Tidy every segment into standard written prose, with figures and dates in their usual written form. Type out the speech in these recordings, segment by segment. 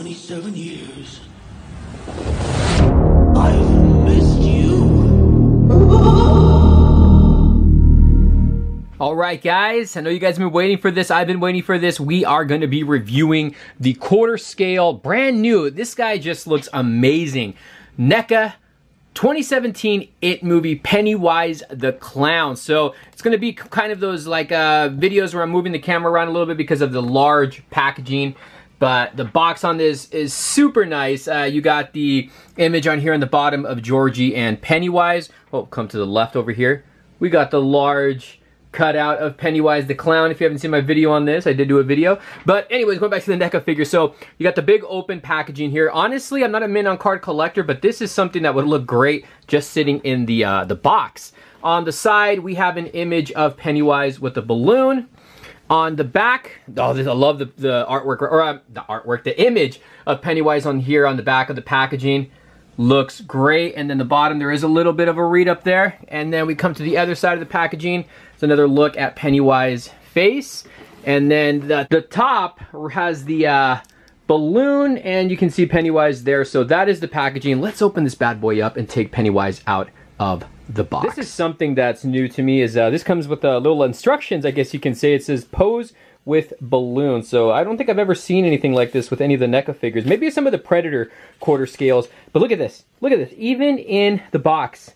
27 years. I've missed you. All right, guys, I know you guys have been waiting for this. I've been waiting for this. We are going to be reviewing the quarter scale, brand new. This guy just looks amazing. NECA 2017 IT movie Pennywise the Clown. So it's going to be kind of those like videos where I'm moving the camera around a little bit because of the large packaging. But the box on this is super nice. You got the image on here on the bottom of Georgie and Pennywise. Oh, come to the left over here. We got the large cutout of Pennywise the Clown. If you haven't seen my video on this, I did do a video. But anyways, going back to the NECA figure. So you got the big open packaging here. Honestly, I'm not a mint on card collector, but this is something that would look great just sitting in the box. On the side, we have an image of Pennywise with a balloon. On the back, oh, I love the artwork, or the image of Pennywise on here on the back of the packaging. Looks great. And then the bottom, there is a little bit of a read up there. And then we come to the other side of the packaging. It's another look at Pennywise face. And then the top has the balloon, and you can see Pennywise there. So that is the packaging. Let's open this bad boy up and take Pennywise out of the box. This is something that's new to me. Is this comes with little instructions, I guess you can say. It says pose with balloons. So I don't think I've ever seen anything like this with any of the NECA figures. Maybe some of the Predator quarter scales. But look at this. Look at this. Even in the box,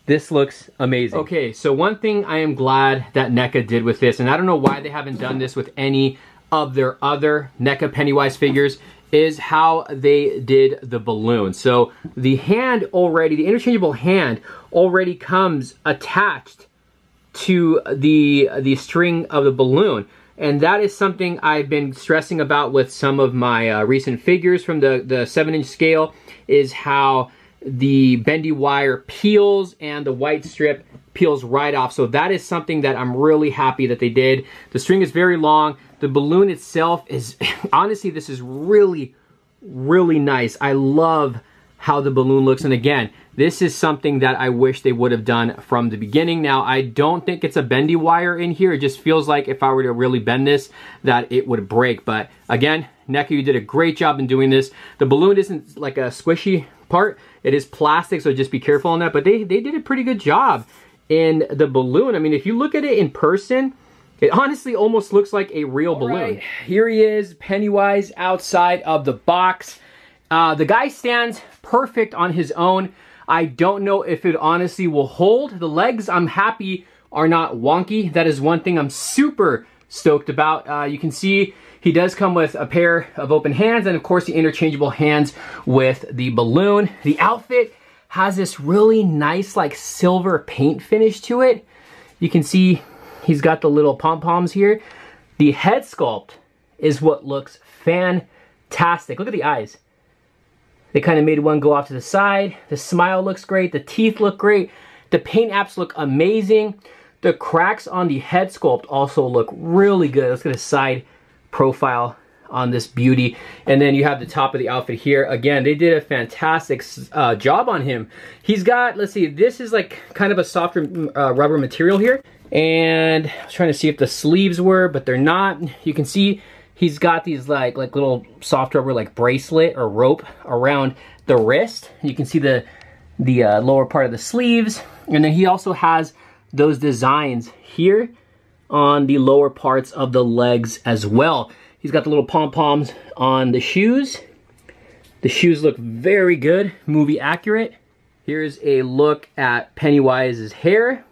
this looks amazing. Okay, so one thing I am glad that NECA did with this, and I don't know why they haven't done this with any of their other NECA Pennywise figures, is how they did the balloon. So the hand already, the interchangeable hand already comes attached to the string of the balloon. And that is something I've been stressing about with some of my recent figures from the 7-inch scale, is how the bendy wire peels and the white strip peels right off. So that is something that I'm really happy that they did. The string is very long. The balloon itself is, honestly, this is really, really nice. I love how the balloon looks. And again, this is something that I wish they would have done from the beginning. Now, I don't think it's a bendy wire in here. It just feels like if I were to really bend this, that it would break. But again, NECA, you did a great job in doing this. The balloon isn't like a squishy part. It is plastic, so just be careful on that. But they did a pretty good job in the balloon. I mean, if you look at it in person, it honestly almost looks like a real balloon. Right, here he is, Pennywise outside of the box. The guy stands perfect on his own. I don't know if it honestly will hold. The legs, I'm happy, are not wonky. That is one thing I'm super stoked about. You can see he does come with a pair of open hands, and of course the interchangeable hands with the balloon. The outfit has this really nice like silver paint finish to it. You can see he's got the little pom-poms here. The head sculpt is what looks fantastic. Look at the eyes. They kind of made one go off to the side. The smile looks great. The teeth look great. The paint apps look amazing. The cracks on the head sculpt also look really good. Let's get a side profile on this beauty. And then you have the top of the outfit here. Again, they did a fantastic job on him. He's got, let's see, this is like kind of a softer rubber material here. And I was trying to see if the sleeves were, but they're not. You can see he's got these like little soft rubber like bracelet or rope around the wrist. You can see the lower part of the sleeves. And then he also has those designs here on the lower parts of the legs as well. He's got the little pom-poms on the shoes. The shoes look very good, movie accurate. Here's a look at Pennywise's hair.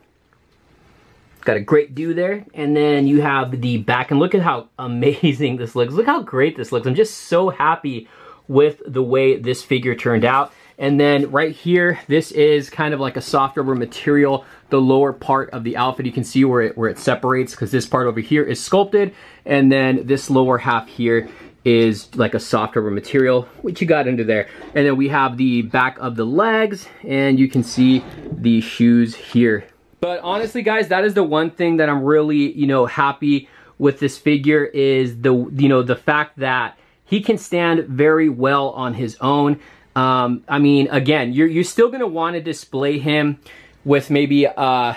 Got a great do there. And then you have the back, and look at how amazing this looks. Look how great this looks. I'm just so happy with the way this figure turned out. And then right here, this is kind of like a soft rubber material. The lower part of the outfit, you can see where it separates, because this part over here is sculpted. And then this lower half here is like a soft rubber material, which you got under there. And then we have the back of the legs, and you can see the shoes here. But honestly, guys, that is the one thing that I'm really, happy with this figure, is the fact that he can stand very well on his own. I mean, again, you're still gonna want to display him with maybe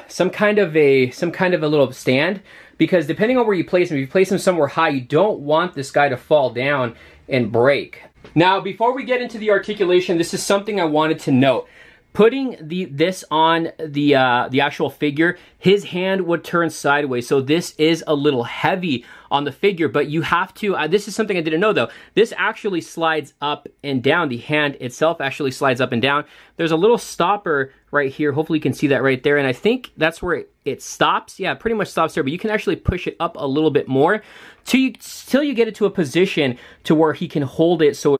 some kind of a little stand. because depending on where you place him, if you place him somewhere high, you don't want this guy to fall down and break. Now, before we get into the articulation, this is something I wanted to note. Putting this on the actual figure, his hand would turn sideways, so this is a little heavy on the figure, but you have to, this is something I didn't know though, this actually slides up and down. The hand itself actually slides up and down. There's a little stopper right here, hopefully you can see that right there, and I think that's where it stops. Yeah, it pretty much stops there, but you can actually push it up a little bit more till you get it to a position to where he can hold it. So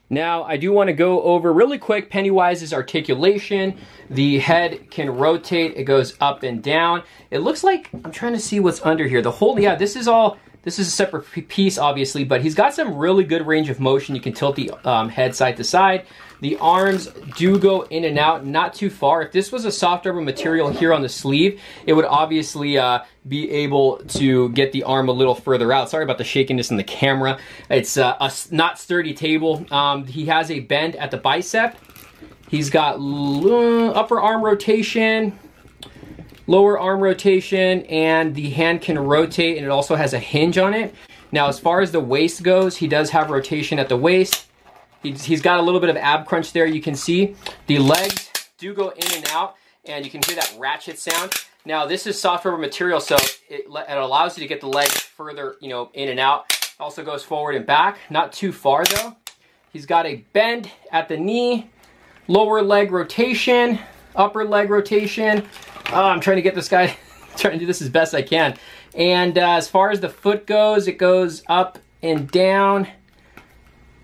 now, I do want to go over really quick Pennywise's articulation. The head can rotate, it goes up and down. It looks like, I'm trying to see what's under here. The whole, yeah, this is a separate piece, obviously, but he's got some really good range of motion. You can tilt the head side to side. The arms do go in and out, not too far. If this was a soft rubber material here on the sleeve, it would obviously be able to get the arm a little further out. Sorry about the shakiness in the camera. It's a not sturdy table. He has a bend at the bicep. He's got upper arm rotation, lower arm rotation, and the hand can rotate, and it also has a hinge on it. Now, as far as the waist goes, he does have rotation at the waist. He's got a little bit of ab crunch there, you can see. The legs do go in and out, and you can hear that ratchet sound. Now, this is soft rubber material, so it allows you to get the legs further, you know, in and out. Also goes forward and back, not too far though. He's got a bend at the knee, lower leg rotation, upper leg rotation. I'm trying to get this guy, trying to do this as best I can. And as far as the foot goes, it goes up and down.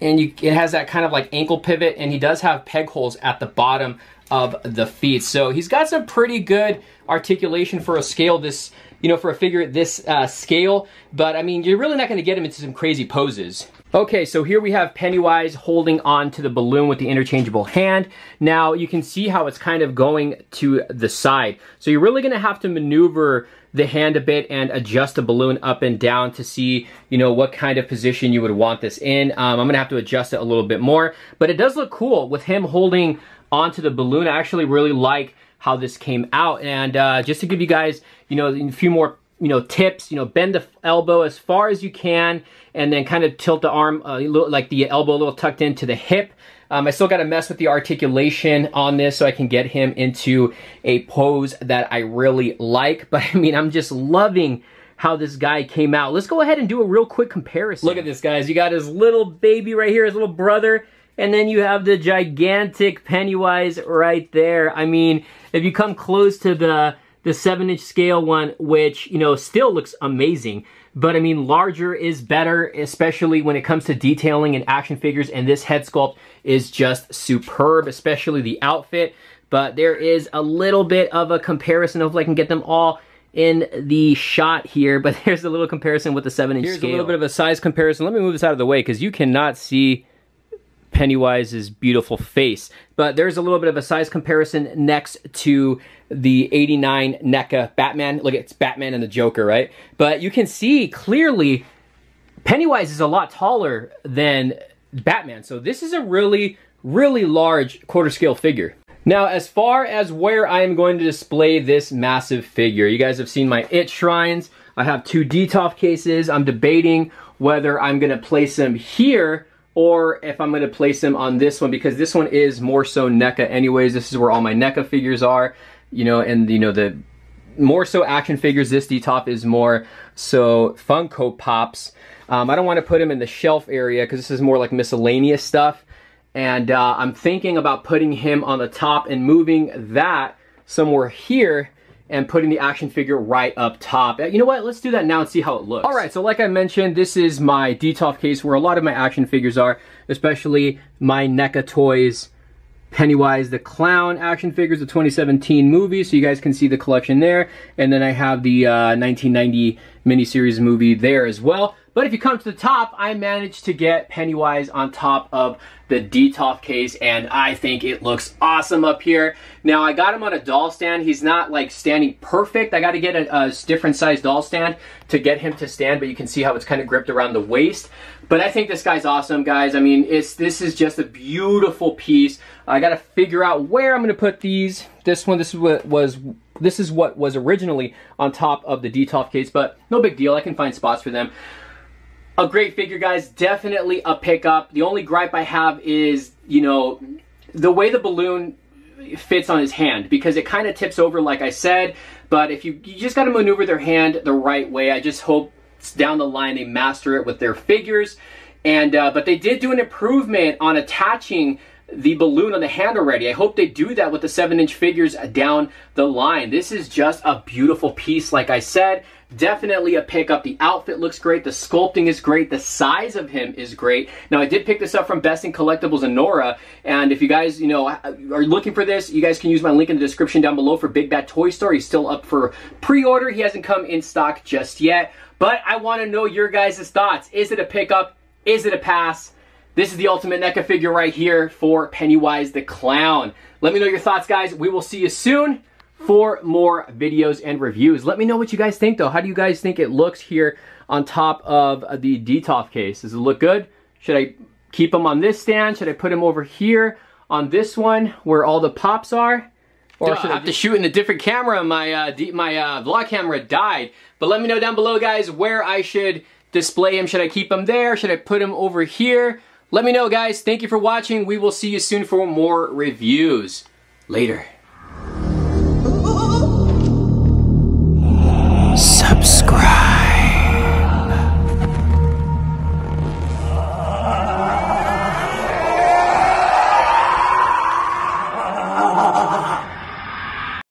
And it has that kind of like ankle pivot, and he does have peg holes at the bottom of the feet. So he's got some pretty good articulation for a scale this, you know, for a figure this scale. But I mean, you're really not going to get him into some crazy poses. Okay, so here we have Pennywise holding on to the balloon with the interchangeable hand. Now you can see how it's kind of going to the side. So you're really going to have to maneuver the hand a bit and adjust the balloon up and down to see, you know, what kind of position you would want this in. I'm gonna have to adjust it a little bit more, but it does look cool with him holding onto the balloon. I actually really like how this came out. And just to give you guys, you know, a few more, you know, tips, you know, bend the elbow as far as you can, and then kind of tilt the arm, like the elbow a little tucked into the hip. I still got to mess with the articulation on this so I can get him into a pose that I really like. But I mean, I'm just loving how this guy came out. Let's go ahead and do a real quick comparison. Look at this, guys. You got his little baby right here, his little brother, and then you have the gigantic Pennywise right there. I mean, if you come close to the 7-inch scale one, which, you know, still looks amazing, but I mean, larger is better, especially when it comes to detailing and action figures, and this head sculpt is just superb, especially the outfit. But there is a little bit of a comparison. Hopefully I can get them all in the shot here, but there's a little comparison with the 7-inch scale. Here's a little bit of a size comparison. Let me move this out of the way because you cannot see Pennywise's beautiful face. But there's a little bit of a size comparison next to the 89 NECA Batman. Look, it's Batman and the Joker, right? But you can see clearly Pennywise is a lot taller than Batman. So this is a really, really large quarter scale figure. Now, as far as where I am going to display this massive figure, you guys have seen my IT shrines. I have 2 DTOF cases. I'm debating whether I'm going to place them here or if I'm going to place them on this one, because this one is more so NECA anyways. This is where all my NECA figures are, you know, and you know, the more so action figures, this DTOF is more so Funko Pops. I don't want to put him in the shelf area because this is more like miscellaneous stuff. And I'm thinking about putting him on the top and moving that somewhere here and putting the action figure right up top. You know what? Let's do that now and see how it looks. All right, so like I mentioned, this is my DTOF case where a lot of my action figures are, especially my NECA Toys Pennywise the Clown action figures, the 2017 movie, so you guys can see the collection there. And then I have the 1990 miniseries movie there as well. But if you come to the top, I managed to get Pennywise on top of the DTOF case, and I think it looks awesome up here. Now, I got him on a doll stand. He's not like standing perfect. I got to get a different size doll stand to get him to stand, but you can see how it's kind of gripped around the waist. But I think this guy's awesome, guys. I mean, this is just a beautiful piece. I got to figure out where I'm going to put these. This one, this was This is what was originally on top of the Detolf case, but no big deal. I can find spots for them. A great figure, guys. Definitely a pickup. The only gripe I have is, you know, the way the balloon fits on his hand, because it kind of tips over, like I said. But if you just got to maneuver their hand the right way. I just hope down the line they master it with their figures. And but they did do an improvement on attaching the balloon on the hand already. I hope they do that with the 7-inch figures down the line. This is just a beautiful piece, like I said. Definitely a pickup. The outfit looks great. The sculpting is great. The size of him is great. Now, I did pick this up from Best in Collectibles and Nora, and if you guys, you know, are looking for this, you guys can use my link in the description down below for Big Bad Toy Store. He's still up for pre-order. He hasn't come in stock just yet, but I want to know your guys' thoughts. Is it a pickup? Is it a pass? This is the ultimate NECA figure right here for Pennywise the Clown. Let me know your thoughts, guys. We will see you soon for more videos and reviews. Let me know what you guys think, though. How do you guys think it looks here on top of the Detolf case? Does it look good? Should I keep him on this stand? Should I put him over here on this one where all the pops are? Or should I have to shoot in a different camera? My vlog camera died. But let me know down below, guys, where I should display him. Should I keep him there? Should I put him over here? Let me know, guys. Thank you for watching. We will see you soon for more reviews. Later.